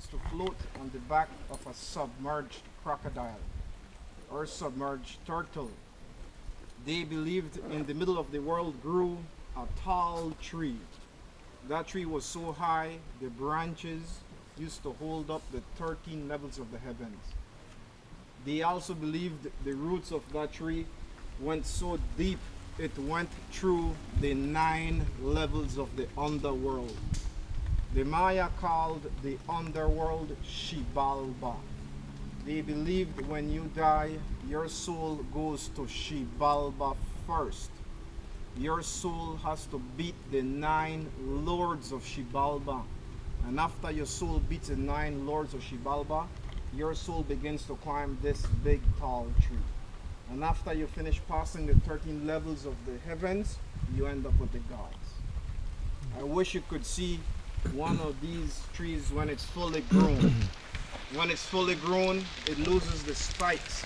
used to float on the back of a submerged crocodile or submerged turtle. They believed in the middle of the world grew a tall tree. That tree was so high, the branches used to hold up the 13 levels of the heavens. They also believed the roots of that tree went so deep it went through the 9 levels of the underworld. The Maya called the underworld Xibalba. They believed when you die, your soul goes to Xibalba first. Your soul has to beat the 9 lords of Xibalba. And after your soul beats the 9 lords of Xibalba, your soul begins to climb this big tall tree. And after you finish passing the 13 levels of the heavens, you end up with the gods. I wish you could see one of these trees when it's fully grown. When it's fully grown, it loses the spikes.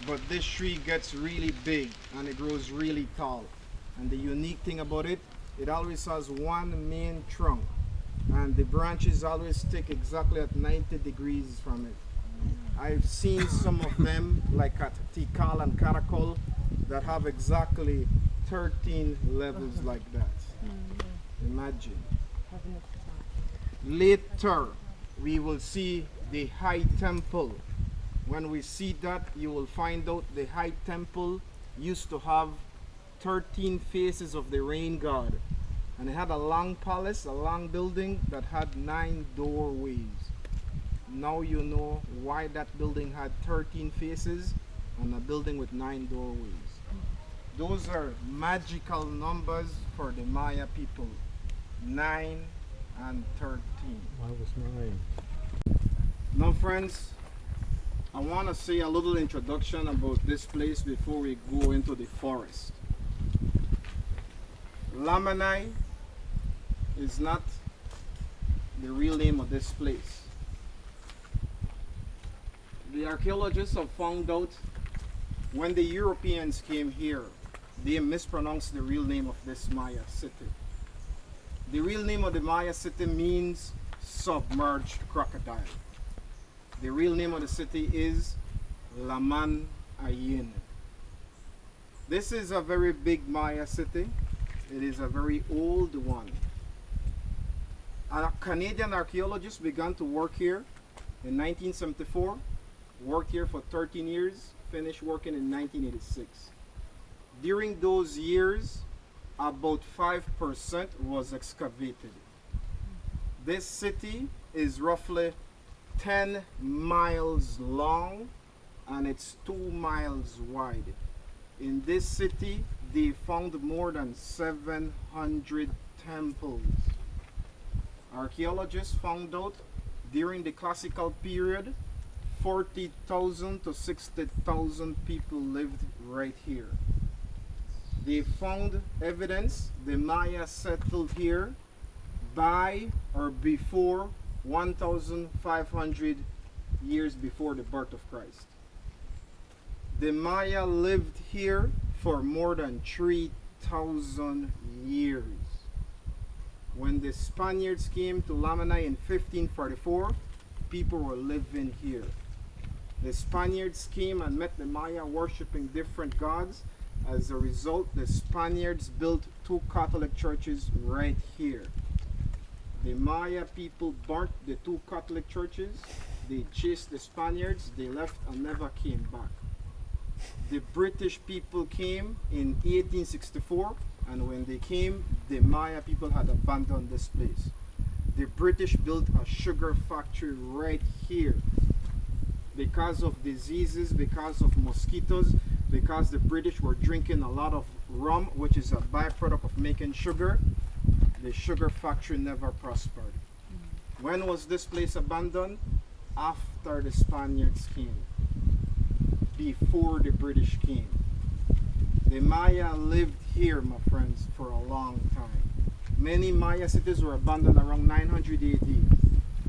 But this tree gets really big and it grows really tall. And the unique thing about it, it always has one main trunk. And the branches always stick exactly at 90 degrees from it. I've seen some of them, like at Tikal and Karakol, that have exactly 13 levels like that. Imagine. Later, we will see the High Temple. When we see that, you will find out the High Temple used to have 13 faces of the rain god. And it had a long palace, a long building that had 9 doorways. Now you know why that building had 13 faces and a building with 9 doorways. Those are magical numbers for the Maya people. 9 and 13. Why was 9? Now friends, I want to say a little introduction about this place before we go into the forest. Lamanai is not the real name of this place. The archaeologists have found out when the Europeans came here, they mispronounced the real name of this Maya city. The real name of the Maya city means submerged crocodile. The real name of the city is Lamanai. This is a very big Maya city. It is a very old one. A Canadian archaeologist began to work here in 1974, worked here for 13 years, finished working in 1986. During those years, about 5% was excavated. This city is roughly 10 miles long and it's 2 miles wide. In this city, they found more than 700 temples. Archaeologists found out during the classical period, 40,000 to 60,000 people lived right here. They found evidence the Maya settled here by or before 1,500 years before the birth of Christ. The Maya lived here for more than 3,000 years. When the Spaniards came to Lamanai in 1544, people were living here. The Spaniards came and met the Maya worshiping different gods. As a result, the Spaniards built 2 Catholic churches right here. The Maya people burnt the 2 Catholic churches. They chased the Spaniards. They left and never came back. The British people came in 1864, and when they came, the Maya people had abandoned this place. The British built a sugar factory right here. Because of diseases, because of mosquitoes, because the British were drinking a lot of rum, which is a byproduct of making sugar, the sugar factory never prospered. When was this place abandoned? After the Spaniards came. Before the British came. The Maya lived here, my friends, for a long time. Many Maya cities were abandoned around 900 AD.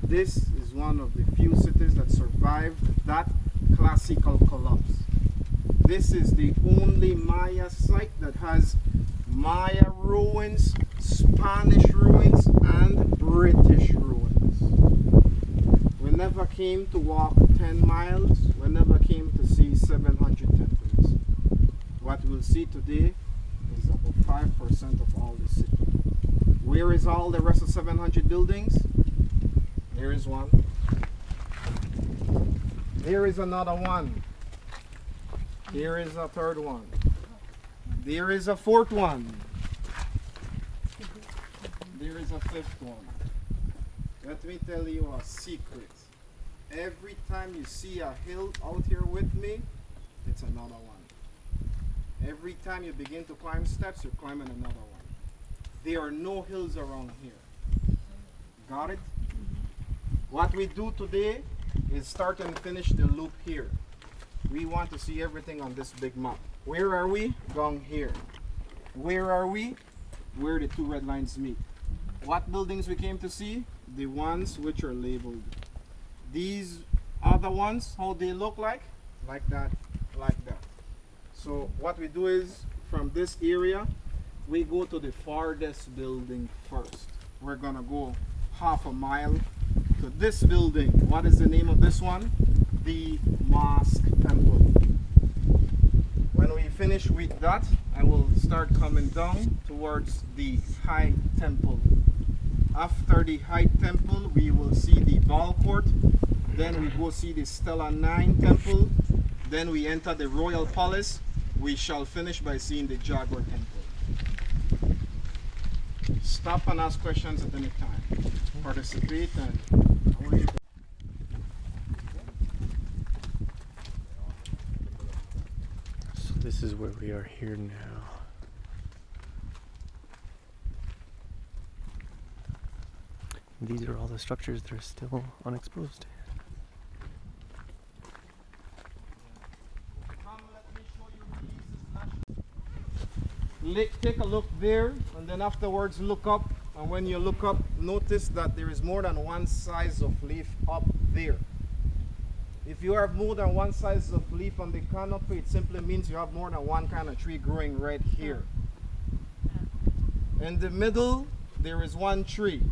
This is one of the few cities that survived that classical collapse. This is the only Maya site that has Maya ruins, Spanish ruins, and British ruins. never came to walk 10 miles. We never came to see 700 temples. What we'll see today is about 5% of all the city. Where is all the rest of 700 buildings? There is one. There is another one. There is a third one. There is a fourth one. There is a fifth one. Let me tell you a secret. Every time you see a hill out here with me, it's another one. Every time you begin to climb steps, you're climbing another one. There are no hills around here. Got it? What we do today is start and finish the loop here. We want to see everything on this big map. Where are we? Down here. Where are we? Where the two red lines meet. What buildings we came to see? The ones which are labeled. These other ones, how they look like? Like that, like that. So what we do is, from this area, we go to the farthest building first. We're gonna go half a mile to this building. What is the name of this one? The Mosque Temple. When we finish with that, I will start coming down towards the High Temple. After the High Temple, we will see the Ball Court. Then we go see the Stele 9 Temple. Then we enter the Royal Palace. We shall finish by seeing the Jaguar Temple. Stop and ask questions at any time. Participate and I want you to. So this is where we are here now. These are all the structures that are still unexposed. Take a look there, and then afterwards look up, and when you look up, notice that there is more than one size of leaf up there. If you have more than one size of leaf on the canopy, it simply means you have more than one kind of tree growing right here. In the middle, there is one tree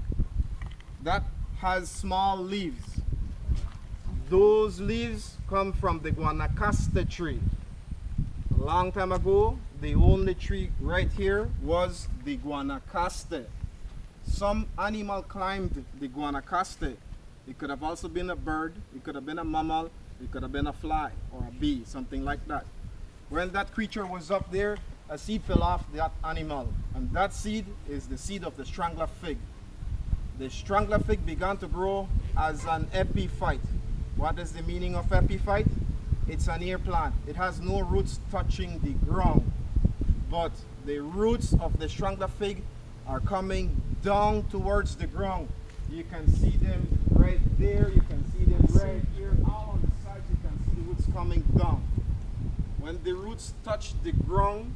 that has small leaves. Those leaves come from the Guanacaste tree. A long time ago, the only tree right here was the Guanacaste. Some animal climbed the Guanacaste. It could have also been a bird, it could have been a mammal, it could have been a fly or a bee, something like that. When that creature was up there, a seed fell off that animal, and that seed is the seed of the strangler fig. The strangler fig began to grow as an epiphyte. What is the meaning of epiphyte? It's an ear plant. It has no roots touching the ground, but the roots of the strangler fig are coming down towards the ground. You can see them right there, you can see them right here, all on the sides you can see the roots coming down. When the roots touch the ground,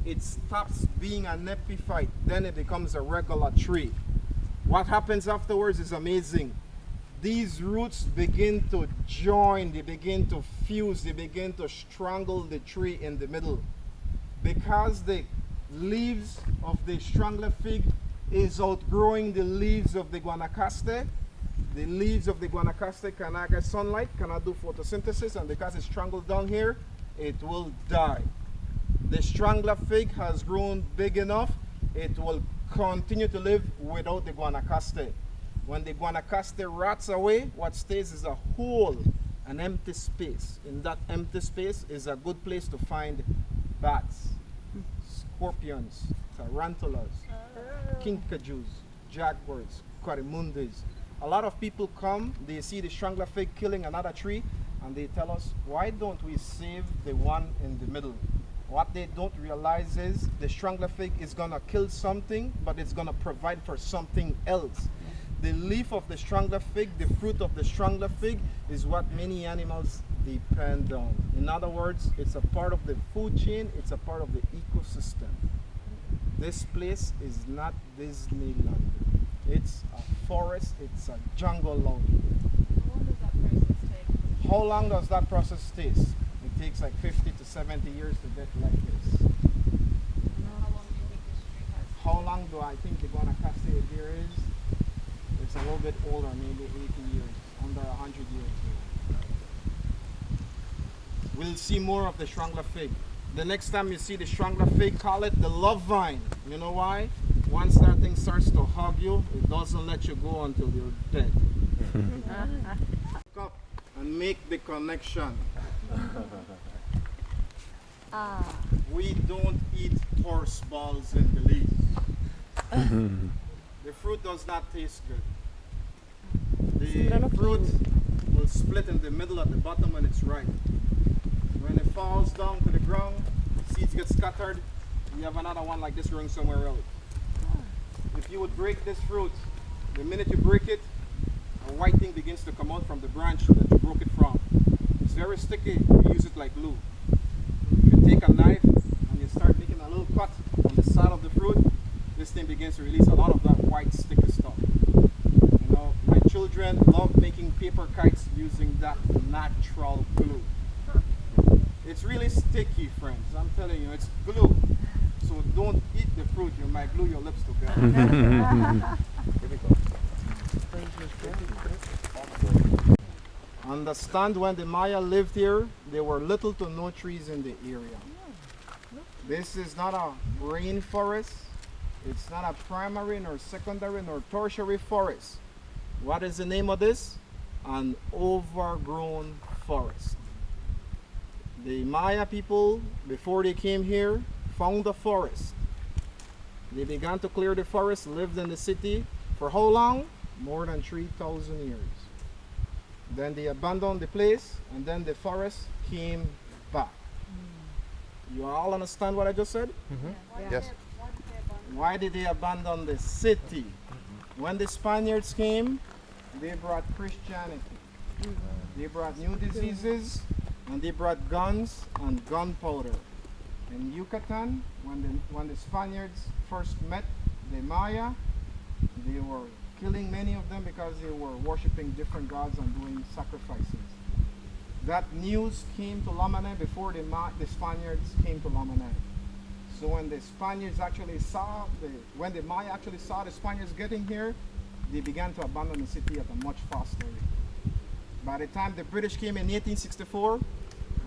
it stops being an epiphyte, then it becomes a regular tree. What happens afterwards is amazing. These roots begin to join, they begin to fuse, they begin to strangle the tree in the middle. Because the leaves of the strangler fig is outgrowing the leaves of the Guanacaste. The leaves of the Guanacaste cannot get sunlight, cannot do photosynthesis, and because it's strangled down here, it will die. The strangler fig has grown big enough, it will continue to live without the Guanacaste. When the Guanacaste rots away, what stays is a hole, an empty space. In that empty space is a good place to find bats, scorpions, tarantulas, kinkajous, jaguars, corimundis. A lot of people come, they see the strangler fig killing another tree, and they tell us, why don't we save the one in the middle? What they don't realize is the strangler fig is gonna kill something, but it's gonna provide for something else. The leaf of the strangler fig, the fruit of the strangler fig, is what many animals depend on. In other words, it's a part of the food chain, it's a part of the ecosystem. This place is not Disneyland. It's a forest, it's a jungle out here. How long does that process take? It takes like 50 to 70 years to get like this. How long do I think the Guanacaste deer is? It's a little bit older, maybe 80 years, under 100 years. we'll see more of the strangler fig. The next time you see the strangler fig, call it the love vine. You know why? Once that thing starts to hug you, it doesn't let you go until you're dead. Look up and make the connection. We don't eat horse balls in Belize. The fruit does not taste good. The fruit will split in the middle at the bottom when it's ripe. When it falls down to the ground, seeds get scattered, you have another one like this growing somewhere else. If you would break this fruit, the minute you break it, a white thing begins to come out from the branch that you broke it from. It's very sticky, you use it like glue. If you take a knife and you start making a little cut on the side of the fruit, this thing begins to release a lot of that white sticky stuff. You know, my children love making paper kites using that natural glue. It's really sticky, friends. I'm telling you, it's glue. So don't eat the fruit, you might glue your lips together. Understand, when the Maya lived here, there were little to no trees in the area. This is not a rainforest. It's not a primary nor secondary nor tertiary forest. What is the name of this? An overgrown forest. The Maya people, before they came here, found the forest. They began to clear the forest, lived in the city for how long? More than 3,000 years. Then they abandoned the place, and then the forest came back. You all understand what I just said? Yes. Why did they abandon the city? When the Spaniards came, they brought Christianity. They brought new diseases, and they brought guns and gunpowder. In Yucatan, when the Spaniards first met the Maya, they were killing many of them because they were worshipping different gods and doing sacrifices. That news came to Lamanai before the Spaniards came to Lamanai. So when the Spaniards actually saw, when the Maya actually saw the Spaniards getting here, they began to abandon the city at a much faster rate. By the time the British came in 1864,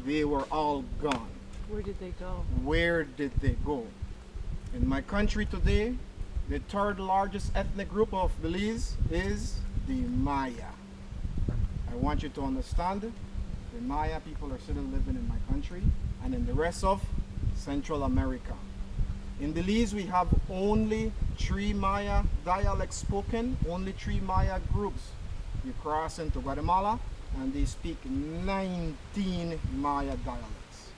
they were all gone. Where did they go? Where did they go? In my country today, the third largest ethnic group of Belize is the Maya. I want you to understand, the Maya people are still living in my country and in the rest of Central America. In Belize, we have only 3 Maya dialects spoken, only 3 Maya groups. You cross into Guatemala and they speak 19 Maya dialects.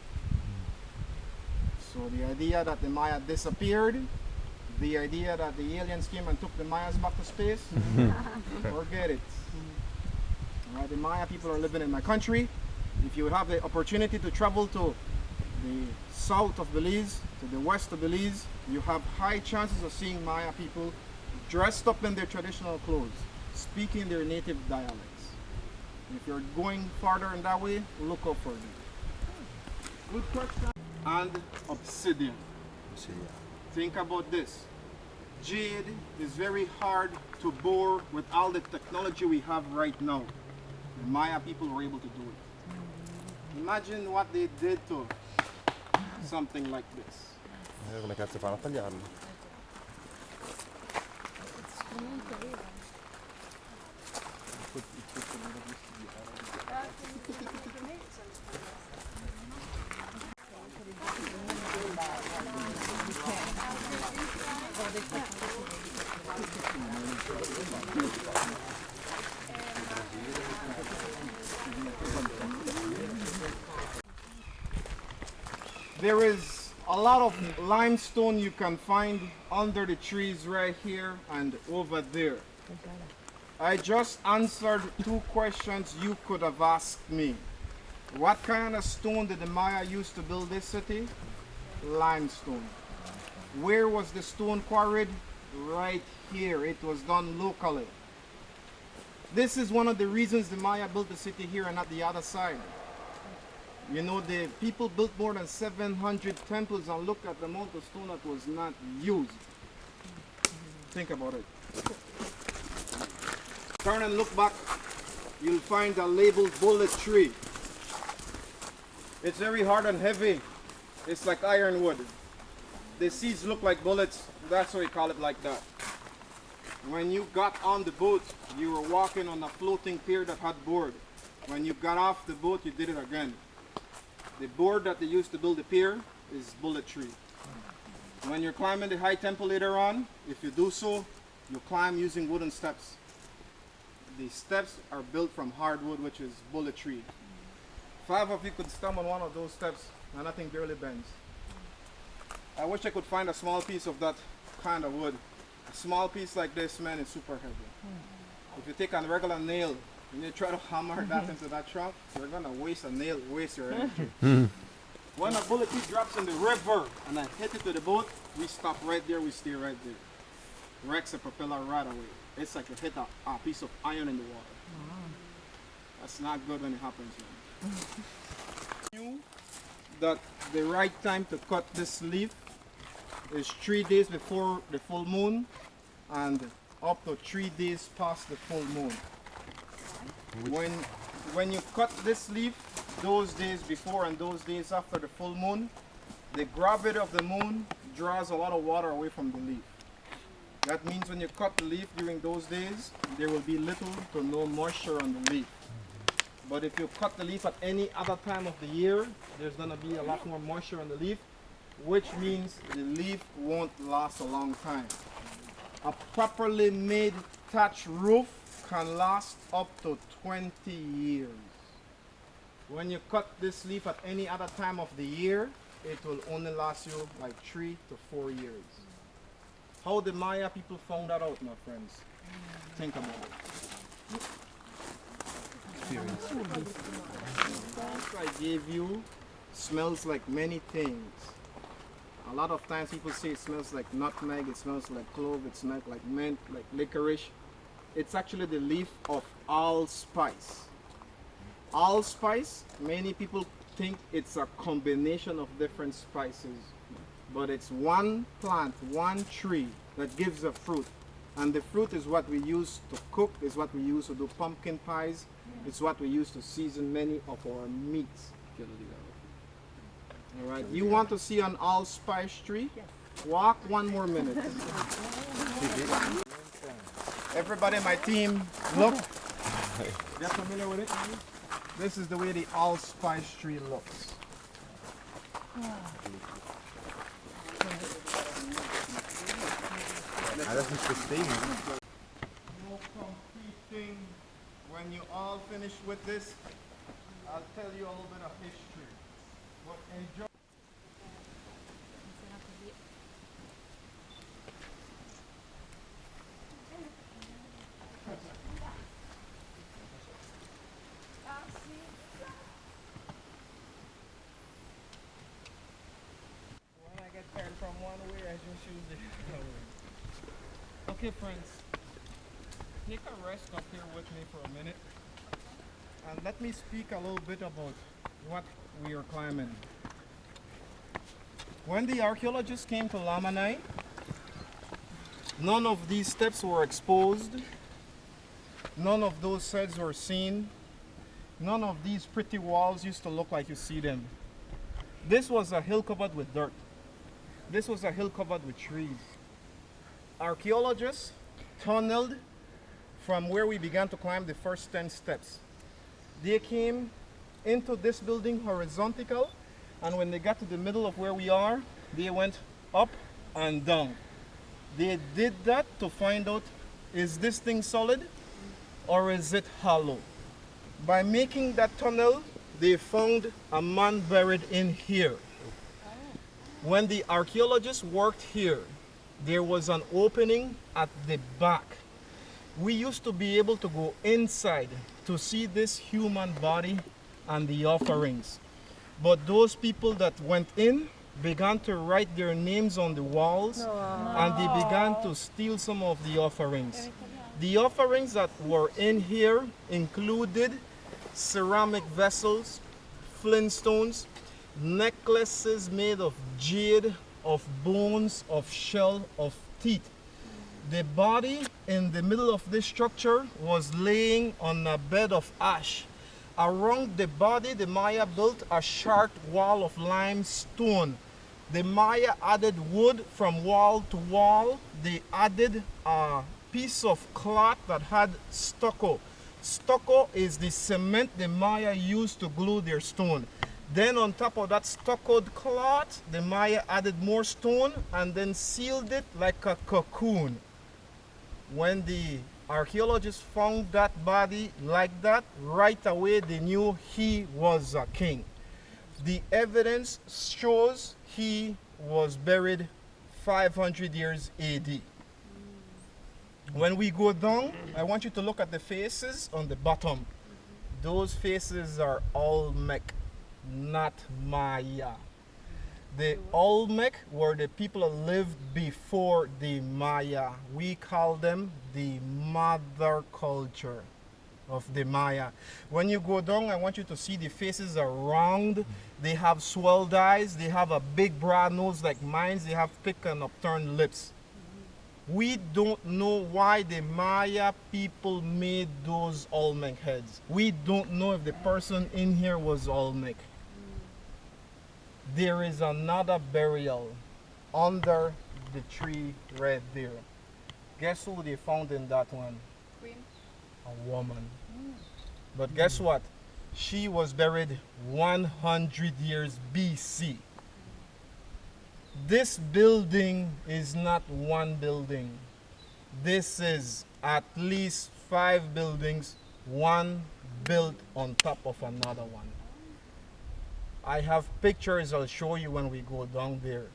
So the idea that the Maya disappeared, the idea that the aliens came and took the Mayas back to space, forget it. Alright, the Maya people are living in my country. If you would have the opportunity to travel to the south of Belize, to the west of Belize, you have high chances of seeing Maya people dressed up in their traditional clothes, speaking their native dialects. If you're going farther in that way, look out for them. Good question. And obsidian. Think about this. Jade is very hard to bore with all the technology we have right now. The Maya people were able to do it. Imagine what they did to something like this. There is a lot of limestone you can find under the trees right here and over there. I just answered 2 questions you could have asked me. What kind of stone did the Maya use to build this city? Limestone. Where was the stone quarried? Right here. It was done locally. This is one of the reasons the Maya built the city here and not the other side. You know, the people built more than 700 temples, and look at the amount of stone that was not used. Think about it. Turn and look back, you'll find a labeled bullet tree. It's very hard and heavy. It's like ironwood. The seeds look like bullets. That's why we call it like that. When you got on the boat, you were walking on a floating pier that had board. When you got off the boat, you did it again. The board that they used to build the pier is bullet tree. When you're climbing the high temple later on, if you do so, you climb using wooden steps. The steps are built from hardwood, which is bullet tree. 5 of you could stand on one of those steps and nothing barely bends. I wish I could find a small piece of that kind of wood. A small piece like this, man, is super heavy. If you take a regular nail and you try to hammer that into that trunk, you're gonna waste a nail, waste your energy. When a bullet tree drops in the river and I hit it to the boat, we stop right there, we stay right there. Wrecks the propeller right away. It's like you hit a piece of iron in the water. That's not good when it happens, man. Knew that the right time to cut this leaf is 3 days before the full moon and up to 3 days past the full moon. When you cut this leaf, those days before and those days after the full moon, the gravity of the moon draws a lot of water away from the leaf. That means when you cut the leaf during those days, there will be little to no moisture on the leaf. But if you cut the leaf at any other time of the year, there's going to be a lot more moisture on the leaf, which means the leaf won't last a long time. A properly made thatch roof can last up to 20 years. When you cut this leaf at any other time of the year, it will only last you like 3 to 4 years. How the Maya people found that out, my friends? Think about it. I gave you smells like many things. A lot of times people say it smells like nutmeg, it smells like clove, it smells like mint, like licorice. It's actually the leaf of allspice. Allspice, many people think it's a combination of different spices, but it's one plant, one tree that gives a fruit. And the fruit is what we use to cook, is what we use to do pumpkin pies, it's what we use to season many of our meats. All right, you want to see an allspice tree? Walk 1 more minute. Everybody in my team, look. Get familiar with it? This is the way the allspice tree looks. Das ist das Ding. No competing. When you all finish with this, I'll tell you a little bit of history. But enjoy. When I get turned from one way, I just choose the other way. Okay, friends, take a rest up here with me for a minute and let me speak a little bit about what we are climbing. When the archaeologists came to Lamanai, none of these steps were exposed, none of those sides were seen, none of these pretty walls used to look like you see them. This was a hill covered with dirt. This was a hill covered with trees. Archaeologists tunneled from where we began to climb the first 10 steps. They came into this building horizontal, and when they got to the middle of where we are, they went up and down. They did that to find out, is this thing solid or is it hollow? By making that tunnel, they found a man buried in here. When the archaeologists worked here, there was an opening at the back. We used to be able to go inside to see this human body and the offerings. But those people that went in began to write their names on the walls, and they began to steal some of the offerings. The offerings that were in here included ceramic vessels, flintstones, necklaces made of jade, of bones, of shell, of teeth. The body in the middle of this structure was laying on a bed of ash, Around the body, the Maya built a short wall of limestone. The Maya added wood from wall to wall. They added a piece of cloth that had stucco. Stucco is the cement the Maya used to glue their stone. Then on top of that stuccoed cloth, the Maya added more stone and then sealed it like a cocoon. When the archaeologists found that body like that, right away they knew he was a king. The evidence shows he was buried 500 years AD. When we go down, I want you to look at the faces on the bottom. Those faces are Olmec, not Maya. The Olmec were the people that lived before the Maya. We call them the mother culture of the Maya. When you go down, I want you to see the faces are round. They have swelled eyes. They have a big broad nose like mine. They have thick and upturned lips. We don't know why the Maya people made those Olmec heads. We don't know if the person in here was Olmec. There is another burial under the tree right there. Guess who they found in that one? Queen. A woman. But guess what? She was buried 100 years BC. This building is not one building. This is at least 5 buildings, one built on top of another one. I have pictures I'll show you when we go down there.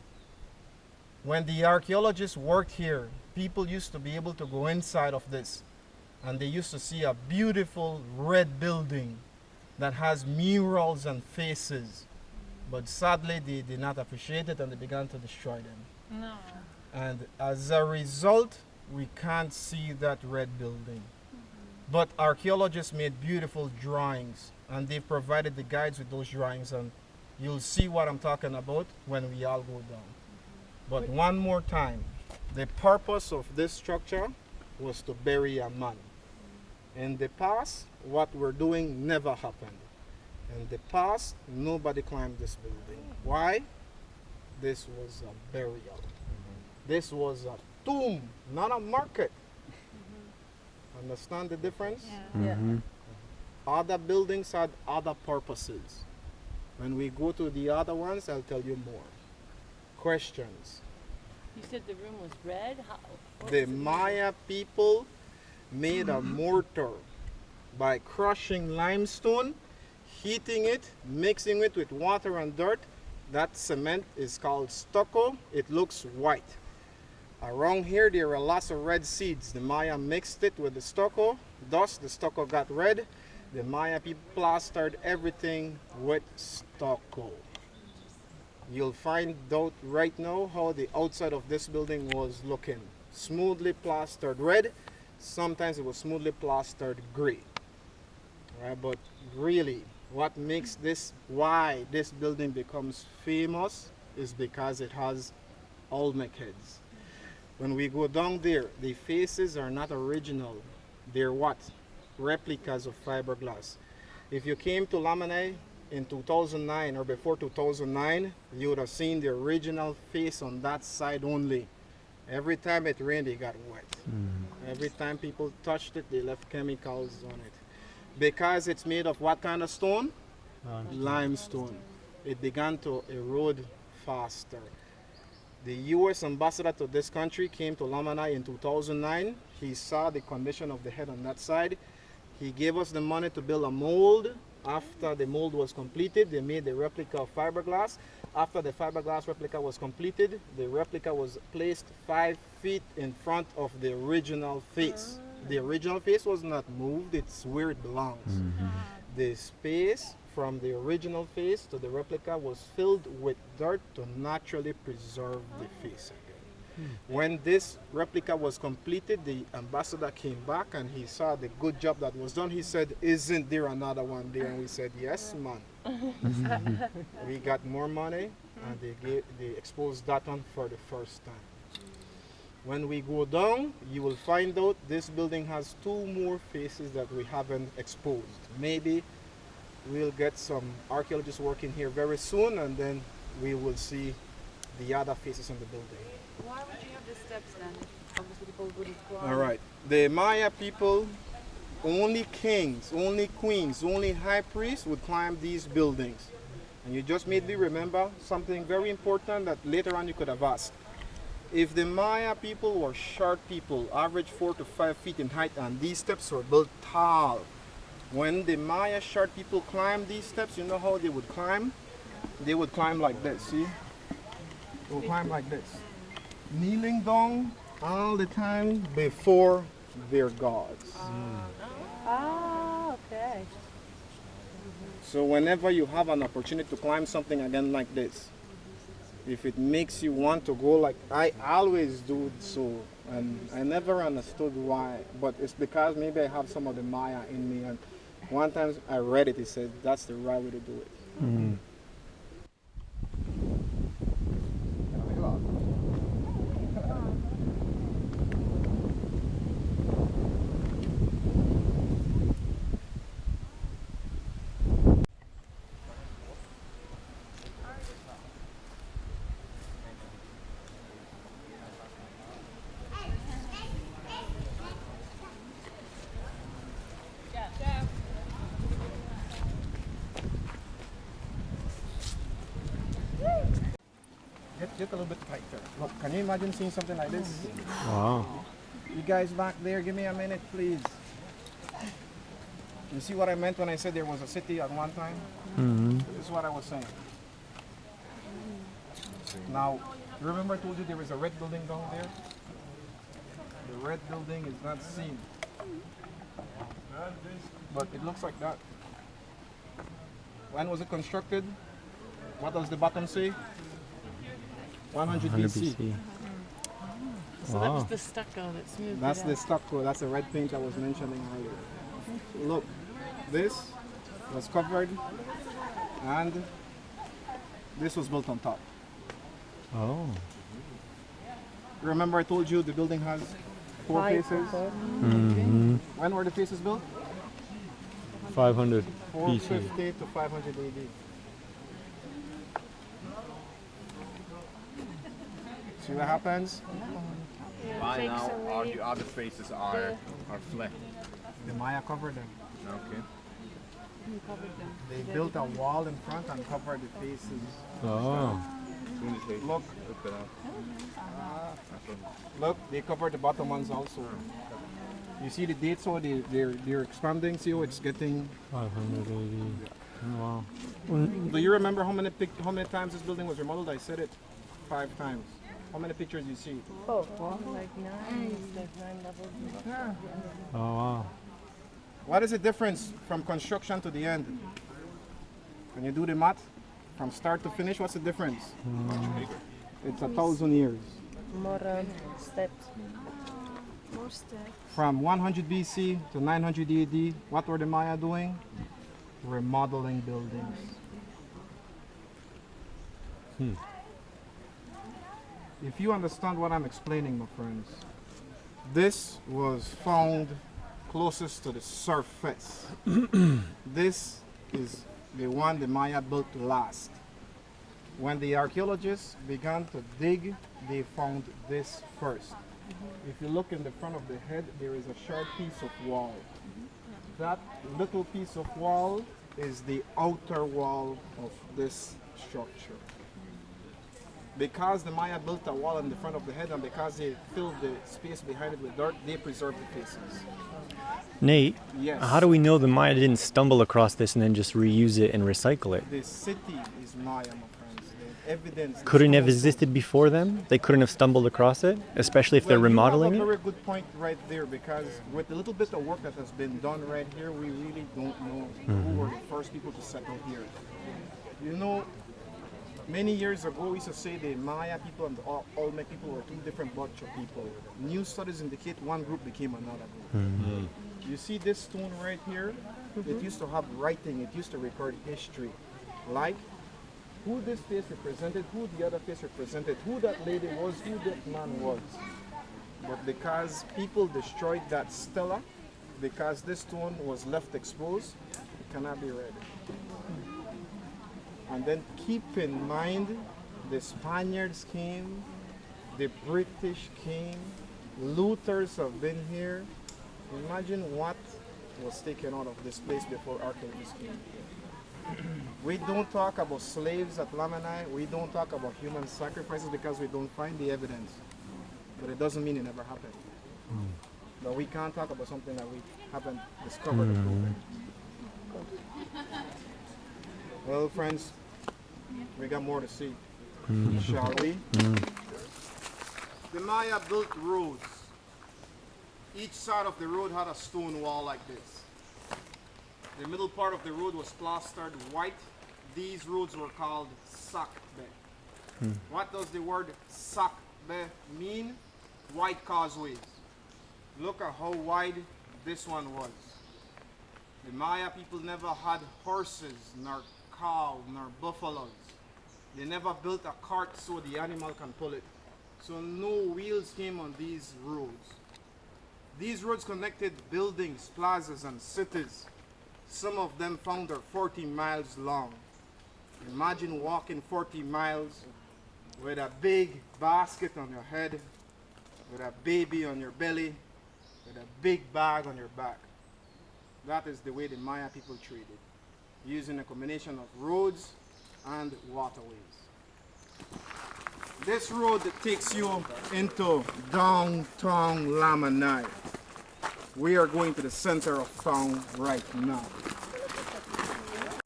When the archaeologists worked here, people used to be able to go inside of this and they used to see a beautiful red building that has murals and faces. But sadly, they did not appreciate it and they began to destroy them. No. And as a result, we can't see that red building. But archaeologists made beautiful drawings and they've provided the guides with those drawings, and you'll see what I'm talking about when we all go down. But one more time, the purpose of this structure was to bury a man. In the past, what we're doing never happened. In the past, nobody climbed this building. Why? This was a burial. This was a tomb, not a market. Understand the difference? Yeah. Other buildings had other purposes. When we go to the other ones, I'll tell you more. Questions? You said the room was red? The Maya people made a mortar by crushing limestone, heating it, mixing it with water and dirt. That cement is called stucco. It looks white. Around here there are lots of red seeds. The Maya mixed it with the stucco. Thus the stucco got red. The Maya people plastered everything with stucco. You'll find out right now how the outside of this building was looking. Smoothly plastered red. Sometimes it was smoothly plastered gray. Right, but really, what makes this, why this building becomes famous is because it has Olmec heads. When we go down there, the faces are not original. They're what? Replicas of fiberglass. If you came to Lamanai in 2009 or before 2009, you would have seen the original face on that side only. Every time it rained, it got wet. Every time people touched it, they left chemicals on it. Because it's made of what kind of stone? Limestone. It began to erode faster. The U.S. ambassador to this country came to Lamanai in 2009. He saw the condition of the head on that side. He gave us the money to build a mold. After the mold was completed, they made the replica of fiberglass. After the fiberglass replica was completed, the replica was placed 5 feet in front of the original face. The original face was not moved, it's where it belongs. The space from the original face to the replica was filled with dirt to naturally preserve the face again. When this replica was completed, the ambassador came back and he saw the good job that was done. He said, "Isn't there another one there?" And we said, "Yes, man." We got more money and they exposed that one for the first time. When we go down, you will find out this building has 2 more faces that we haven't exposed. Maybe we'll get some archaeologists working here very soon, and then we will see the other faces in the building. Why would you have the steps then? Obviously people wouldn't go All right. The Maya people, only kings, only queens, only high priests would climb these buildings. And you just made me remember something very important that later on you could have asked. If the Maya people were short people, average 4 to 5 feet in height, and these steps were built tall, when the Maya short people climbed these steps, you know how they would climb? They would climb like this, see? They would climb like this. Kneeling down all the time before their gods. Ah, okay. So whenever you have an opportunity to climb something again like this, if it makes you want to go, like I always do so, and I never understood why, but it's because maybe I have some of the Maya in me, and one time I read it, it said that's the right way to do it. Mm. Get a little bit tighter. Look, can you imagine seeing something like this? Wow. You guys back there, give me a minute, please. You see what I meant when I said there was a city at one time? Mm-hmm. This is what I was saying. Now, remember I told you there was a red building down there? The red building is not seen. But it looks like that. When was it constructed? What does the bottom say? 100 BC. So that was the stucco that smoothed That's it the out. stucco, that's the red paint I was mentioning earlier. Look, this was covered and this was built on top. Oh. Remember I told you the building has 4 faces? Mm-hmm. When were the faces built? 500 BC. 450 to 500 AD. See what happens? By now, all the other faces are flat. The Maya covered them. Okay. You covered them. They built a wall in front and covered the faces. Oh. As soon as they Look. look it up. Look, they covered the bottom ones also. You see the dates, so they're expanding. See how it's getting. 580. Oh, wow. Do you remember how many times this building was remodeled? I said it 5 times. How many pictures you see? Oh, like 9. There's 9 levels. Yeah. Oh, wow. What is the difference from construction to the end? When you do the math, from start to finish, what's the difference? It's 1,000 years. More steps. More steps. From 100 BC to 900 AD, what were the Maya doing? Remodeling buildings. If you understand what I'm explaining, my friends, this was found closest to the surface. This is the one the Maya built last. When the archaeologists began to dig, they found this first. If you look in the front of the head, there is a short piece of wall. That little piece of wall is the outer wall of this structure. Because the Maya built a wall in the front of the head and because they filled the space behind it with dirt, they preserved the faces. Nate, Yes. how do we know the Maya didn't stumble across this and then just reuse it and recycle it? The city is Maya, my friends. The evidence. Couldn't is have also- existed before them? They couldn't have stumbled across it? Especially if they're Well, remodeling you have a it? very good point right there because with the little bit of work that has been done right here, we really don't know who were the first people to settle here. You know, many years ago, we used to say the Maya people and the Olmec people were 2 different bunch of people. New studies indicate one group became another group. You see this stone right here? It used to have writing. It used to record history. Like who this face represented, who the other face represented, who that lady was, who that man was. But because people destroyed that stela, because this stone was left exposed, cannot be read. And then keep in mind, the Spaniards came, the British came, Luthers have been here. Imagine what was taken out of this place before archaeologists came. We don't talk about slaves at Lamanai. We don't talk about human sacrifices because we don't find the evidence. But it doesn't mean it never happened. But we can't talk about something that we haven't discovered. Well, friends, we got more to see, shall we? The Maya built roads. Each side of the road had a stone wall like this. The middle part of the road was plastered white. These roads were called sakbe. What does the word sakbe mean? White causeways. Look at how wide this one was. The Maya people never had horses, nor cows, nor buffaloes. They never built a cart so the animal can pull it. So no wheels came on these roads. These roads connected buildings, plazas, and cities. Some of them found are 40 miles long. Imagine walking 40 miles with a big basket on your head, with a baby on your belly, with a big bag on your back. That is the way the Maya people traded, using a combination of roads and waterways. This road takes you into downtown Lamanai. We are going to the center of town right now.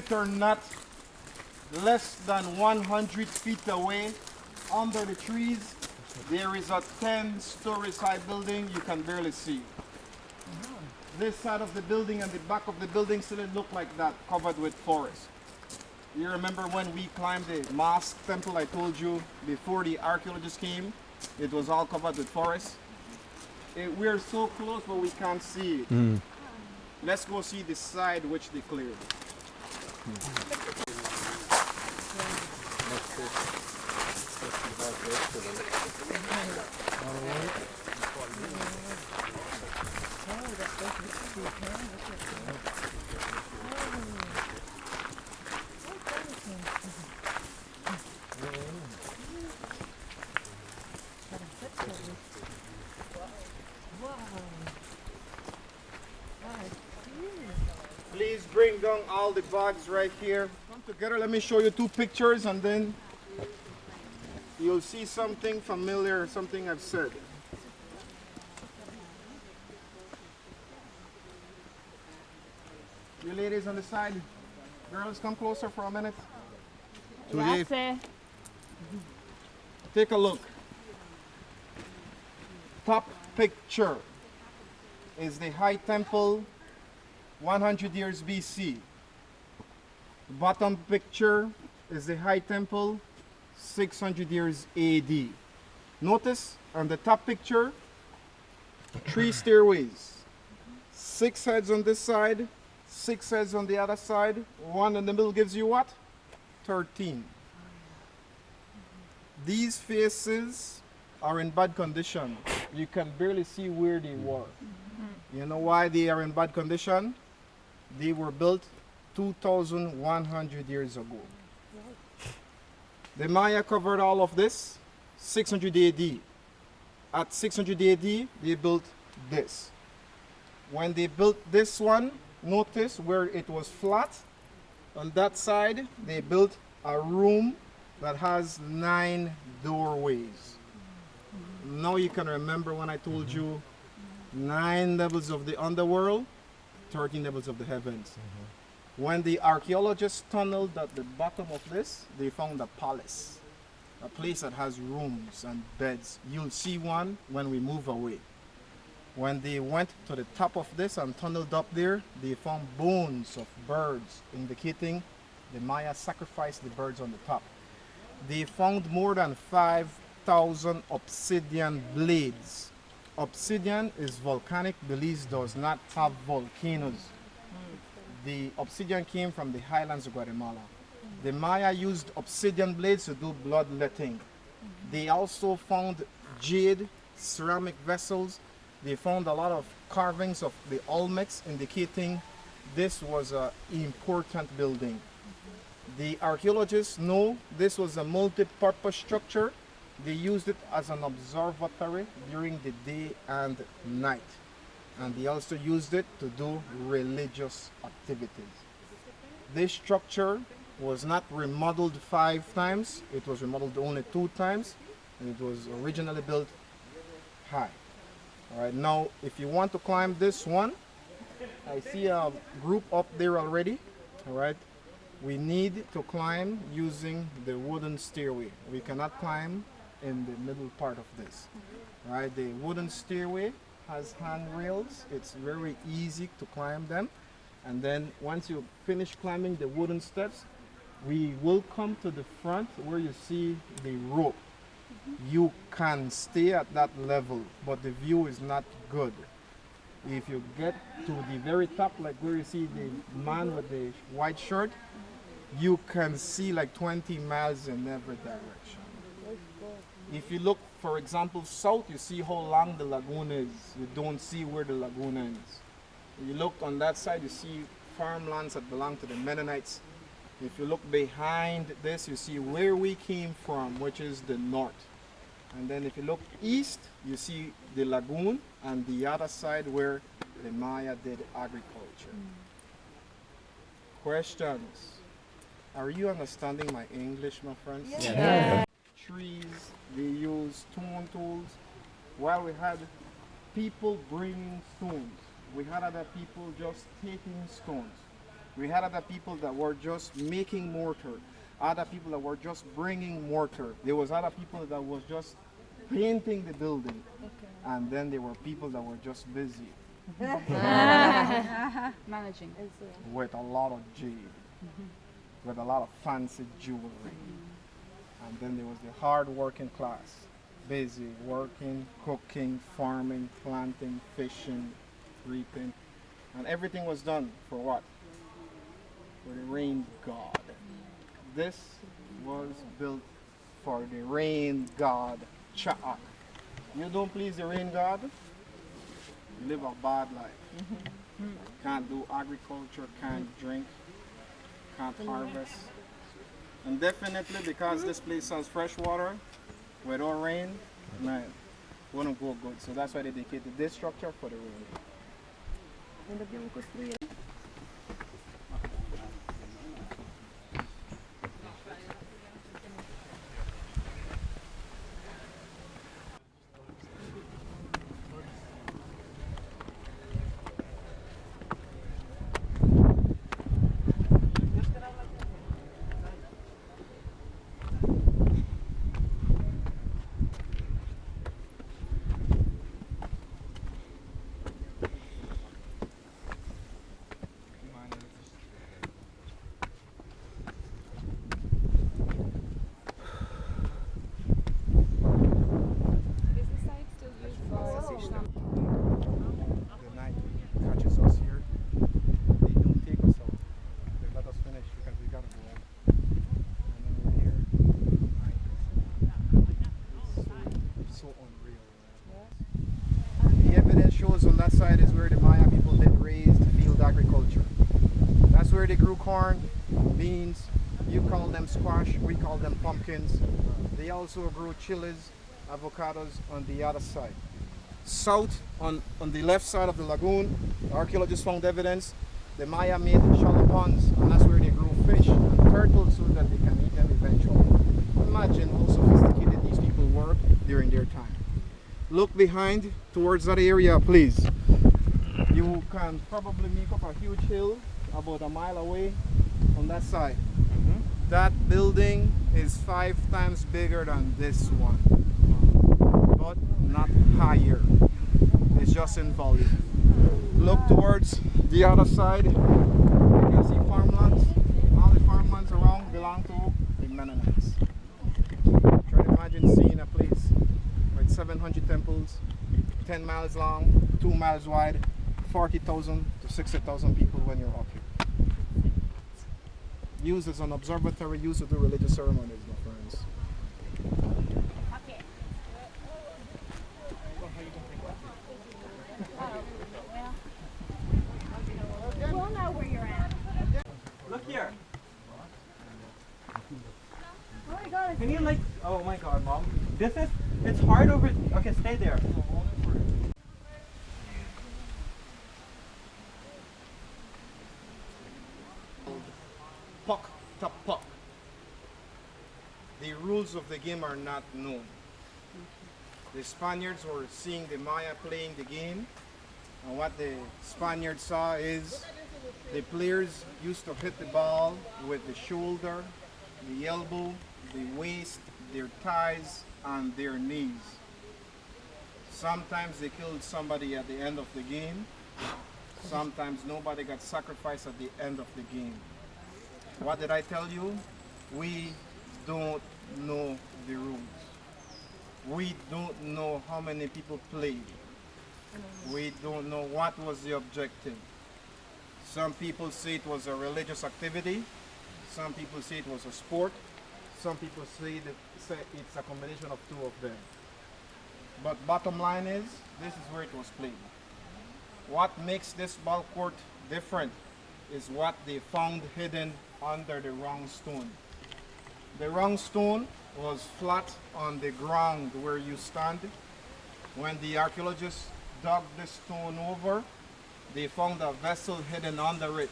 They're not less than 100 feet away, under the trees, there is a 10-story high building you can barely see. This side of the building and the back of the building still look like that, covered with forest. You remember when we climbed the mosque temple I told you before the archaeologists came? It was all covered with forest. We're so close but we can't see it. Let's go see the side which they cleared. Please bring down all the bags right here. Come together, let me show you two pictures and then you'll see something familiar, something I've said. You ladies on the side, girls, come closer for a minute. Take a look. Top picture is the High Temple, 100 years BC. Bottom picture is the High Temple, 600 years AD. Notice on the top picture, 3 stairways. 6 heads on this side, 6 heads on the other side. 1 in the middle gives you what? 13. These faces are in bad condition. You can barely see where they were. You know why they are in bad condition? They were built 2,100 years ago. The Maya covered all of this 600 AD. At 600 AD, they built this. When they built this one, notice where it was flat. On that side, they built a room that has 9 doorways. Now you can remember when I told you 9 levels of the underworld, 13 levels of the heavens. When the archaeologists tunneled at the bottom of this, they found a palace, a place that has rooms and beds. You'll see one when we move away. When they went to the top of this and tunneled up there, they found bones of birds, indicating the Maya sacrificed the birds on the top. They found more than 5,000 obsidian blades. Obsidian is volcanic. Belize does not have volcanoes. The obsidian came from the highlands of Guatemala. The Maya used obsidian blades to do bloodletting. They also found jade, ceramic vessels. They found a lot of carvings of the Olmecs, indicating this was an important building. The archaeologists know this was a multi-purpose structure. They used it as an observatory during the day and night. And they also used it to do religious activities. This structure was not remodeled 5 times. It was remodeled only 2 times. And it was originally built high. All right, now if you want to climb this one, I see a group up there already. All right, we need to climb using the wooden stairway. We cannot climb in the middle part of this. All right, the wooden stairway has handrails. It's very easy to climb them. And then once you finish climbing the wooden steps, we will come to the front where you see the rope. You can stay at that level, but the view is not good. If you get to the very top, like where you see the man with the white shirt, you can see like 20 miles in every direction. If you look, for example, south, you see how long the lagoon is. You don't see where the lagoon ends. If you look on that side, you see farmlands that belong to the Mennonites. If you look behind this, you see where we came from, which is the north. And then if you look east, you see the lagoon and the other side where the Maya did agriculture. Questions? Are you understanding my English, my friends? Yeah. Trees, they use stone tools. While we had people bringing stones, we had other people just taking stones. We had other people that were just making mortar, other people that were just bringing mortar. There was other people that was just painting the building. And then there were people that were just busy Managing. with a lot of jade, with a lot of fancy jewelry. And then there was the hard working class, busy working, cooking, farming, planting, fishing, reaping. And everything was done for what? For the rain god. This was built for the rain god, Cha'ak. You don't please the rain god, you live a bad life. Can't do agriculture, can't drink, can't harvest. And definitely because this place has fresh water, without rain, man, wouldn't go good. So that's why they dedicated this structure for the rain god. Is the site still used for The night catches us here, they don't take us out. They let us finish because we gotta go out. And then we're here at night. It's so unreal. The evidence shows on that side is where the Maya people did raised field agriculture. That's where they grew corn, beans. You call them squash, we call them pumpkins. They also grew chilies, avocados on the other side. South, on the left side of the lagoon, archaeologists found evidence the Maya made shallow ponds, and that's where they grew fish and turtles so that they can eat them eventually. Imagine how sophisticated these people were during their time. Look behind towards that area, please. You can probably make up a huge hill about a mile away on that side. That building is 5 times bigger than this one, but not higher. It's just in volume. Look towards the other side. You can see farmlands. All the farmlands around belong to the Mennonites. Try to imagine seeing a place with 700 temples, 10 miles long, 2 miles wide, 40,000 to 60,000 people when you're up here. Used as an observatory, used to do religious ceremonies, my friends. We'll know where Look here. Oh my god. Can you like, oh my god, mom. It's hard over, okay, stay there. Puck to puck. The rules of the game are not known. The Spaniards were seeing the Maya playing the game, and what the Spaniards saw is the players used to hit the ball with the shoulder, the elbow, the waist, their thighs, and their knees. Sometimes they killed somebody at the end of the game. Sometimes nobody got sacrificed at the end of the game. What did I tell you? We don't know the rules. We don't know how many people played. We don't know what was the objective. Some people say it was a religious activity. Some people say it was a sport. Some people say it's a combination of two of them. But bottom line is, this is where it was played. What makes this ball court different is what they found hidden under the wrong stone. The wrong stone was flat on the ground where you stand. When the archaeologists dug the stone over, they found a vessel hidden under it.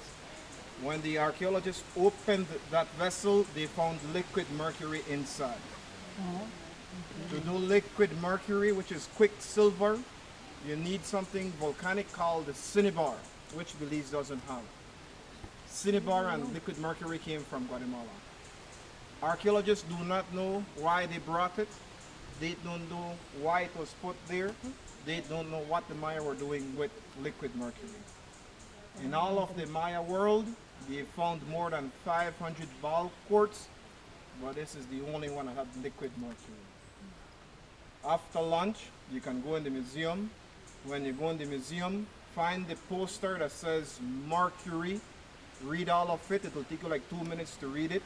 When the archaeologists opened that vessel, they found liquid mercury inside. To do liquid mercury, which is quicksilver, you need something volcanic called the cinnabar, which Belize doesn't have. Cinnabar and liquid mercury came from Guatemala. Archaeologists do not know why they brought it. They don't know why it was put there. They don't know what the Maya were doing with liquid mercury. In all of the Maya world, they found more than 500 ball courts, but this is the only one that had liquid mercury. After lunch, you can go in the museum. When you go in the museum, find the poster that says Mercury. Read all of it. It will take you like 2 minutes to read it.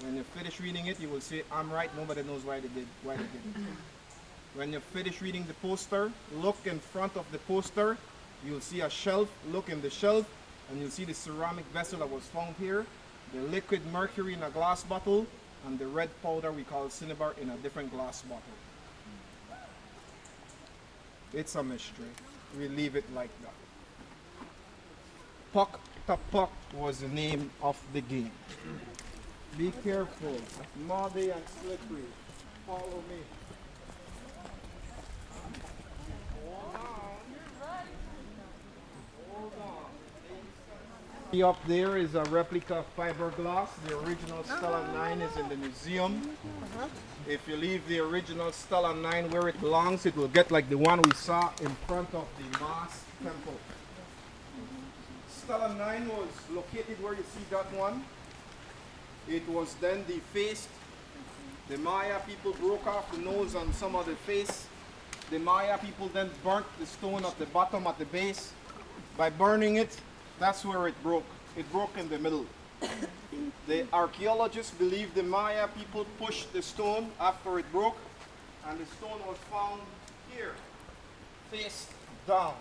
When you finish reading it, you will say, I'm right, nobody knows why they did it. When you finish reading the poster, look in front of the poster. You'll see a shelf. Look in the shelf, and you'll see the ceramic vessel that was found here, the liquid mercury in a glass bottle, and the red powder we call cinnabar in a different glass bottle. It's a mystery. We leave it like that. Puck to puck was the name of the game. Be careful, muddy and slippery. Follow me. Up there is a replica of fiberglass. The original Stele 9 is in the museum. If you leave the original Stele 9 where it belongs, it will get like the one we saw in front of the Jaguar Temple. Stele 9 was located where you see that one. It was then defaced. The Maya people broke off the nose on some of the face. The Maya people then burnt the stone at the bottom, at the base. By burning it, that's where it broke. It broke in the middle. The archaeologists believe the Maya people pushed the stone after it broke, and the stone was found here, face down.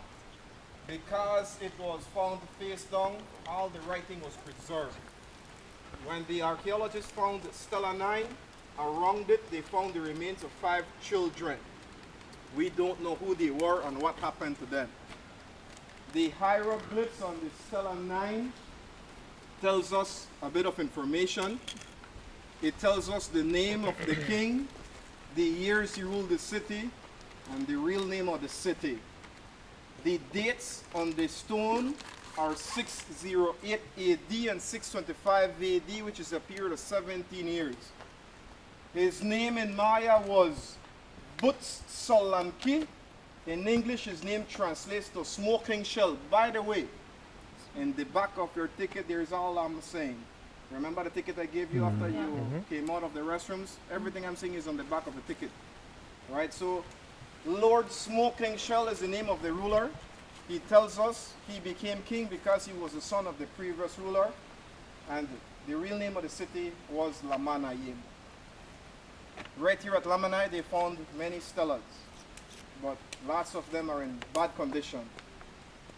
Because it was found face down, all the writing was preserved. When the archaeologists found Stele 9, around it they found the remains of 5 children. We don't know who they were and what happened to them. The hieroglyphs on the Stele 9 tells us a bit of information. It tells us the name of the king, the years he ruled the city, and the real name of the city. The dates on the stone are 608 AD and 625 AD, which is a period of 17 years. His name in Maya was Butsolanki. In English, his name translates to smoking shell. By the way, in the back of your ticket, there is all I'm saying. Remember the ticket I gave you after you came out of the restrooms? Everything I'm saying is on the back of the ticket. All right, so Lord Smoking Shell is the name of the ruler. He tells us he became king because he was the son of the previous ruler. And the real name of the city was Lamanai. Right here at Lamanai, they found many steles, but lots of them are in bad condition.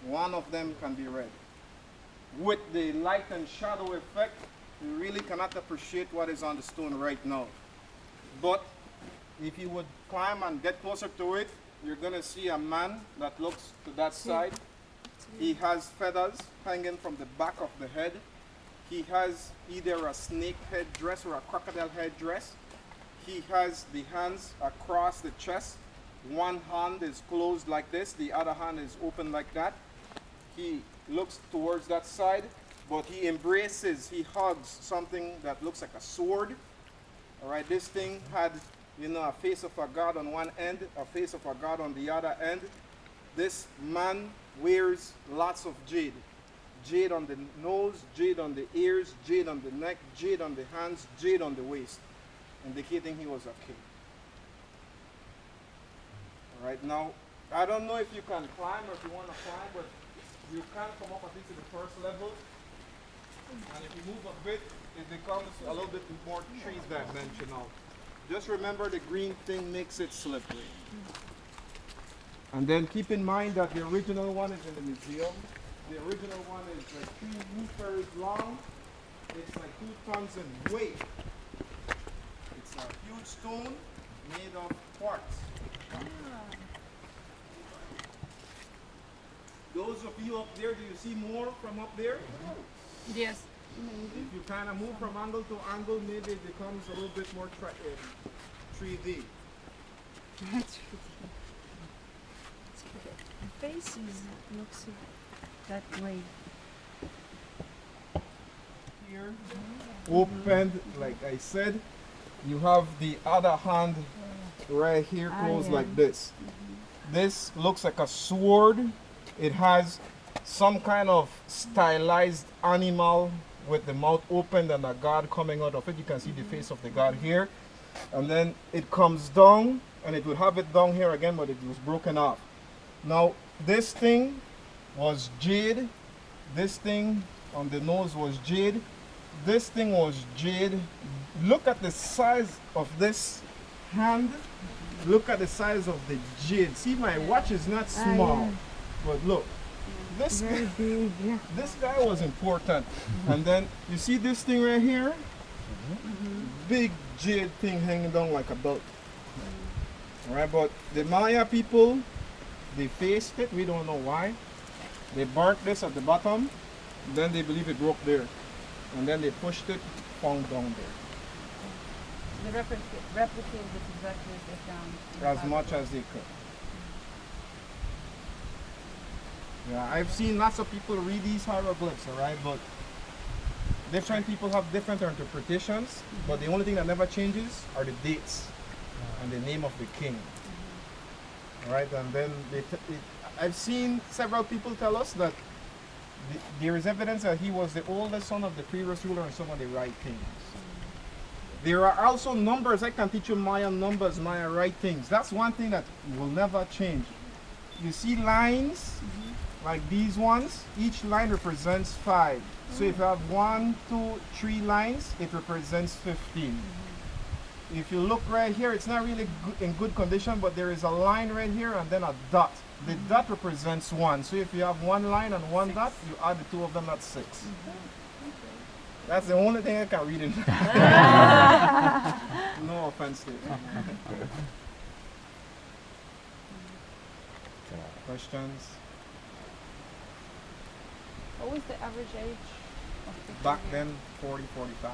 One of them can be read. with the light and shadow effect, you really cannot appreciate what is on the stone right now. But if you would climb and get closer to it, you're going to see a man that looks to that side. He has feathers hanging from the back of the head. He has either a snake head dress or a crocodile head dress. He has the hands across the chest. One hand is closed like this, the other hand is open like that. He looks towards that side, but he embraces, he hugs something that looks like a sword. All right, this thing had, you know, a face of a god on one end, a face of a god on the other end. This man wears lots of jade. Jade on the nose, jade on the ears, jade on the neck, jade on the hands, jade on the waist, indicating he was a king. All right, now, I don't know if you can climb or if you want to climb, but you can come up at least to the first level. And if you move a bit, it becomes a little bit more three-dimensional. Just remember the green thing makes it slippery. And then keep in mind that the original one is in the museum. The original one is like 3 meters long. It's like 2 tons in weight. It's a huge stone made of quartz. Those of you up there, do you see more from up there? Yes. If you kind of move from angle to angle, maybe it becomes a little bit more 3D. That's the face looks that way. Here, opened, like I said, you have the other hand right here closed like this. This looks like a sword. It has some kind of stylized animal with the mouth open and a god coming out of it. You can see the face of the god here. And then it comes down, and it would have it down here again, but it was broken off. Now, this thing was jade. This thing on the nose was jade. This thing was jade. Look at the size of this hand. Look at the size of the jade. See, my watch is not small, but look. This guy, this guy was important. And then you see this thing right here? Big jade thing hanging down like a belt. Alright, but the Maya people, they faced it. We don't know why. They burnt this at the bottom. Then they believe it broke there. And then they pushed it, found down there. They replicated it exactly as they found. As much as they could. Yeah, I've seen lots of people read these hieroglyphs, alright, but different people have different interpretations, but the only thing that never changes are the dates and the name of the king. Alright, and then I've seen several people tell us that there is evidence that he was the oldest son of the previous ruler and some of the right things. There are also numbers. I can teach you Maya numbers, Maya writings. That's one thing that will never change. You see lines like these ones, each line represents 5. So if you have 1, 2, 3 lines, it represents 15. If you look right here, it's not really in good condition, but there is a line right here and then a dot. The dot represents 1. So if you have 1 line and 1 dot, you add the 2 of them, that's 6. That's the only thing I can read in. No offense to it. Questions? What was the average age of the Back king? then, 40, 45.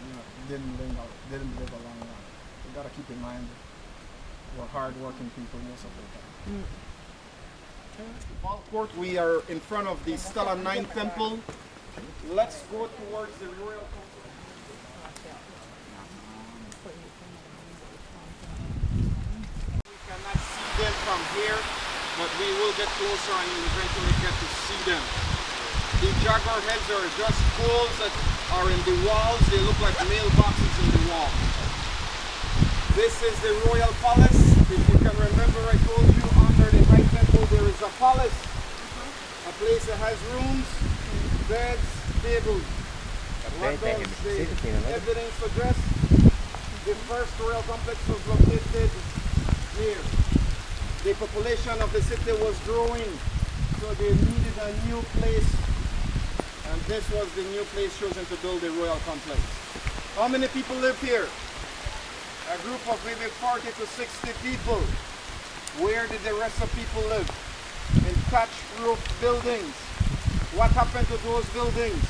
You know, didn't live a long life. You gotta keep in mind, we're hard-working people most of the time. Ball court, we are in front of the Stele 9 temple. Let's go towards the royal temple. We cannot see them from here, but we will get closer and eventually get to see them. The jaguar heads are just holes that are in the walls. They look like mailboxes in the wall. This is the royal palace. If you can remember, I told you under the high temple there is a palace. A place that has rooms, beds, tables. What does the evidence suggest? The first royal complex was located here. The population of the city was growing. So they needed a new place, and this was the new place chosen to build the royal complex. How many people live here? A group of maybe 40 to 60 people. Where did the rest of people live? In thatched roof buildings. What happened to those buildings?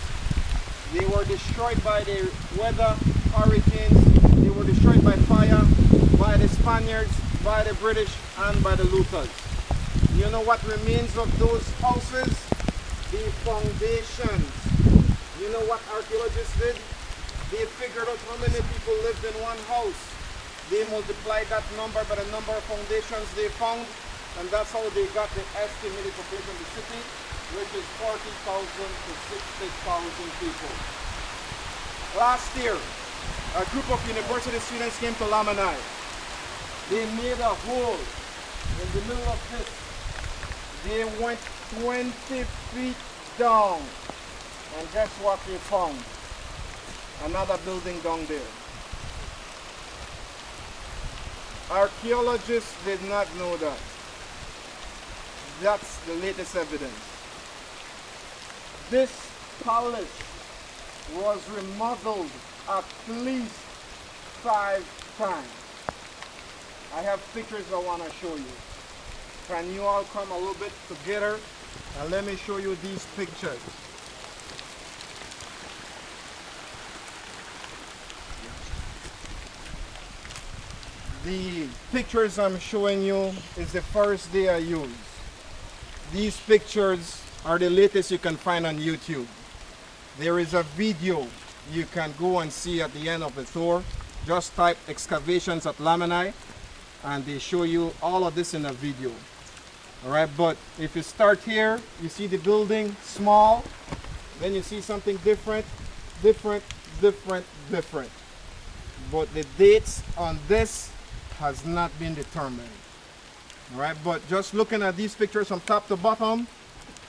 They were destroyed by the weather, hurricanes. They were destroyed by fire, by the Spaniards, by the British, and by the locals. You know what remains of those houses? The foundations. You know what archaeologists did? They figured out how many people lived in one house. They multiplied that number by the number of foundations they found, and that's how they got the estimated population of the city, which is 40,000 to 60,000 people. Last year, a group of university students came to Lamanai. They made a hole in the middle of this. They went 20 feet down, and guess what they found? Another building down there. Archaeologists did not know that. That's the latest evidence. This palace was remodeled at least 5 times. I have pictures I want to show you. Can you all come a little bit together and let me show you these pictures. The pictures I'm showing you is the first day I used. These pictures are the latest you can find on YouTube. There is a video you can go and see at the end of the tour. Just type excavations at Lamanai and they show you all of this in a video. Alright, but if you start here, you see the building small, then you see something different. But the dates on this has not been determined. Alright, but just looking at these pictures from top to bottom,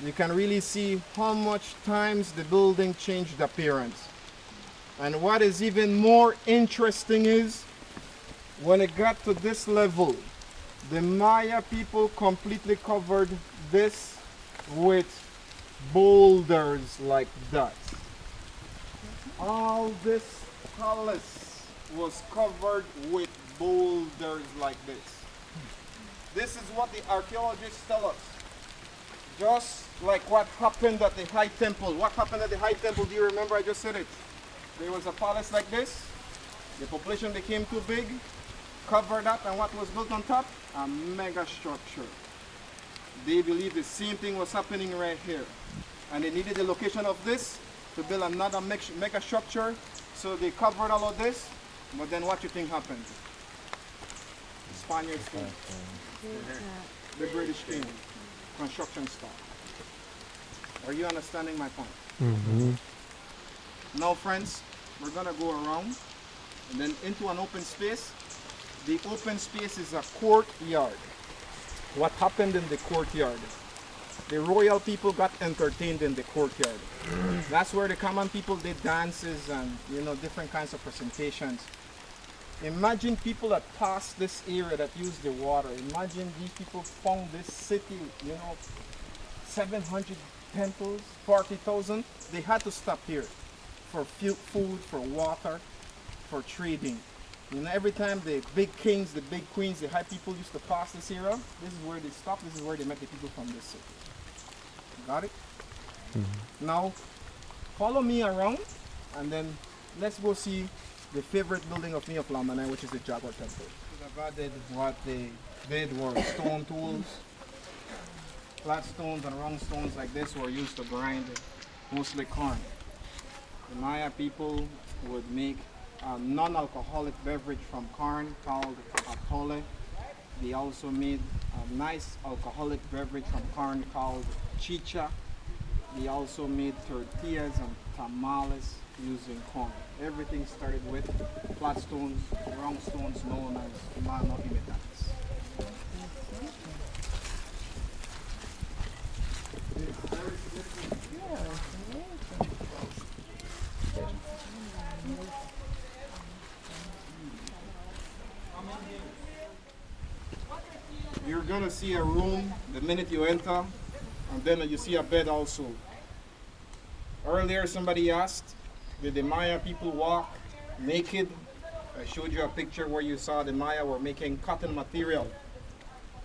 you can really see how much times the building changed appearance. And what is even more interesting is, when it got to this level, the Maya people completely covered this with boulders like that. All this palace was covered with boulders like this. This is what the archaeologists tell us. Just like what happened at the High Temple. What happened at the High Temple? Do you remember? I just said it. There was a palace like this. The population became too big, covered that, and what was built on top? A mega structure. They believe the same thing was happening right here. And they needed the location of this to build another mega structure. So they covered all of this. But then what do you think happened? The Spaniards came. The British came. Construction stopped. Are you understanding my point? Mm-hmm. Now friends, we're gonna go around and then into an open space. The open space is a courtyard. What happened in the courtyard? The royal people got entertained in the courtyard. That's where the common people did dances and different kinds of presentations. Imagine people that passed this area that used the water. Imagine these people found this city, 700 temples, 40,000. They had to stop here for food, for water, for trading. Every time the big kings, the big queens, the high people used to pass this area, this is where they stopped, this is where they met the people from this city. Got it? Mm-hmm. Now, follow me around and then let's go see the favorite building of me of Lamanai, which is the Jaguar Temple. What they did were stone tools. Flat stones and round stones like this were used to grind mostly corn. The Maya people would make a non-alcoholic beverage from corn called atole. They also made a nice alcoholic beverage from corn called chicha. They also made tortillas and tamales using corn. Everything started with flat stones, round stones known as mano imitadas. You're gonna see a room the minute you enter, a And then you see a bed also. Earlier somebody asked, did the Maya people walk naked? I showed you a picture where you saw the Maya were making cotton material.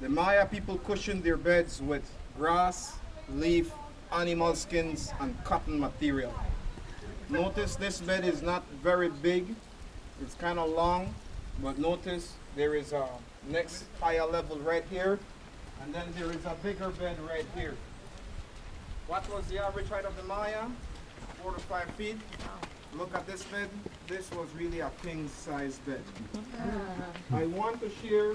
The Maya people cushioned their beds with grass, leaf, animal skins, and cotton material. Notice this bed is not very big. It's kind of long, but notice there is a next higher level right here, and then there is a bigger bed right here. What was the average height of the Maya? 4 to 5 feet. Look at this bed. This was really a king size bed. I want to share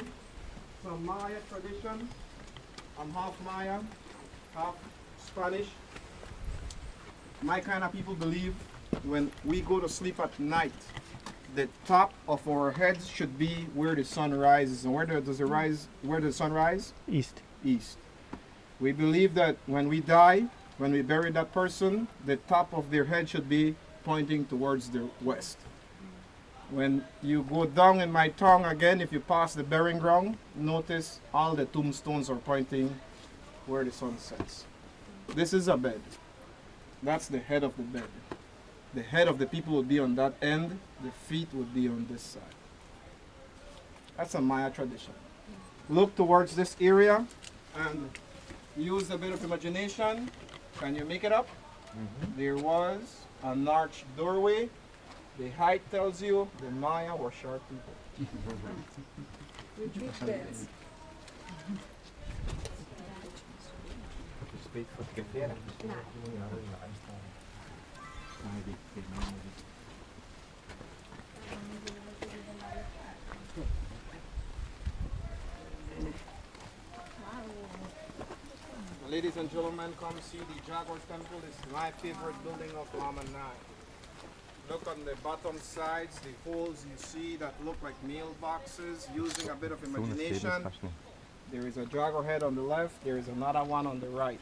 some Maya tradition. I'm half Maya, half Spanish. My kind of people believe when we go to sleep at night, the top of our heads should be where the sun rises. And where does the sun rise? East. East. We believe that when we die, when we bury that person, the top of their head should be pointing towards the west. When you go down in my tongue again, if you pass the burying ground, notice all the tombstones are pointing where the sun sets. This is a bed. That's the head of the bed. The head of the people would be on that end, the feet would be on this side. That's a Maya tradition. Look towards this area and use a bit of imagination. Can you make it up? There was an arched doorway. The height tells you the Maya were short people. With big beds. Ladies and gentlemen, come see the Jaguar Temple. It's my favorite building of Lamanai. Look on the bottom sides, the holes you see that look like mailboxes. Using a bit of imagination, there is a jaguar head on the left, there is another one on the right.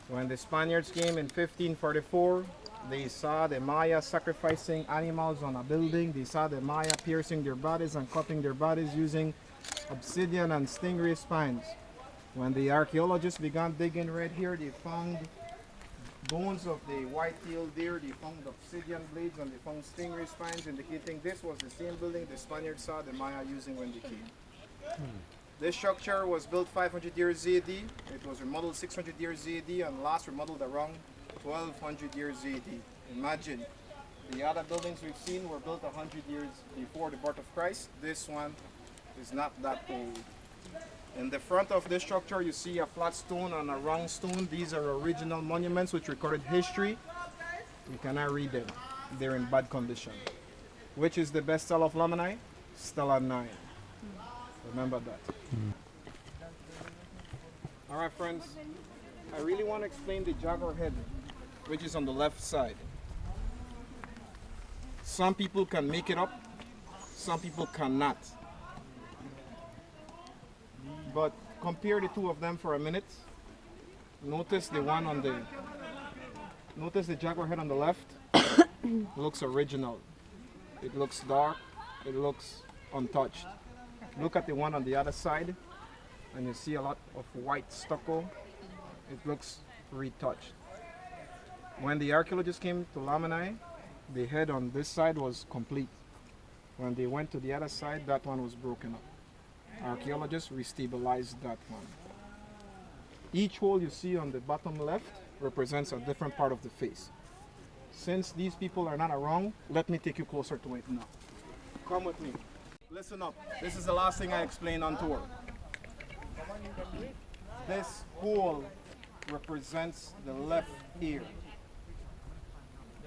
When the Spaniards came in 1544, they saw the Maya sacrificing animals on a building. They saw the Maya piercing their bodies and cutting their bodies using obsidian and stingray spines. When the archaeologists began digging right here, they found bones of the white-tailed deer, they found obsidian blades, and they found stingray spines, indicating this was the same building the Spaniards saw the Maya using when they came. This structure was built 500 years AD. It was remodeled 600 years AD, and last remodeled around 1200 years AD. Imagine, the other buildings we've seen were built 100 years before the birth of Christ. This one is not that old. In the front of this structure, you see a flat stone and a round stone. These are original monuments which recorded history. You cannot read them. They're in bad condition. Which is the best stele of Lamanai? Stele 9. Remember that. All right, friends. I really want to explain the jaguar head, which is on the left side. Some people can make it up. Some people cannot. But compare the two of them for a minute. Notice the one on the, notice the jaguar head on the left. Looks original. It looks dark. It looks untouched. Look at the one on the other side, and you see a lot of white stucco. It looks retouched. When the archaeologists came to Lamanai, the head on this side was complete. When they went to the other side, that one was broken up. Archaeologists restabilized that one. Each hole you see on the bottom left represents a different part of the face. Since these people are not around, let me take you closer to it now. Come with me. Listen up. This is the last thing I explained on tour. This hole represents the left ear.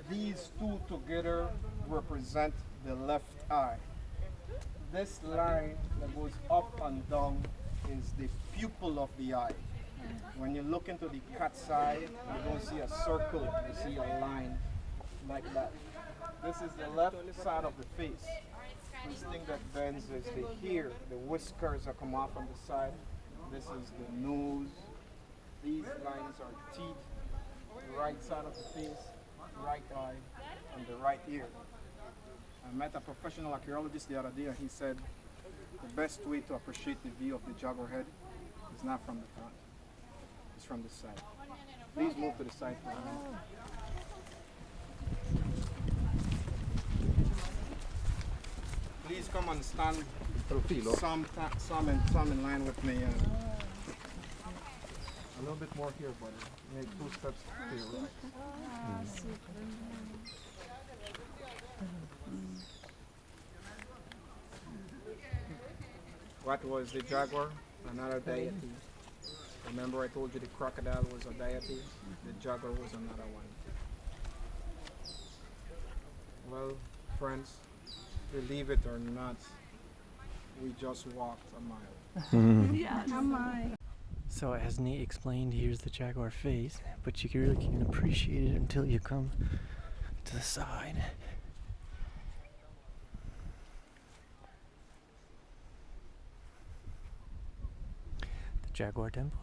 These two together represent the left eye. This line that goes up and down is the pupil of the eye. When you look into the cat's eye, you don't see a circle, you see a line like that. This is the left side of the face. This thing that bends is the hair, the whiskers that come off on the side. This is the nose. These lines are teeth, the right side of the face, right eye, and the right ear. I met a professional archaeologist the other day, and he said the best way to appreciate the view of the jaguar head is not from the front, it's from from the side. Please move to the side for me. Please come and stand some in line with me. A little bit more here, buddy. Make 2 steps to your right. What was the jaguar? Another deity. Remember I told you the crocodile was a deity? The jaguar was another one. Well, friends, believe it or not, we just walked a mile. Yeah, am I? So as Nate explained, here's the jaguar face, but you really can't appreciate it until you come to the side. The Jaguar Temple.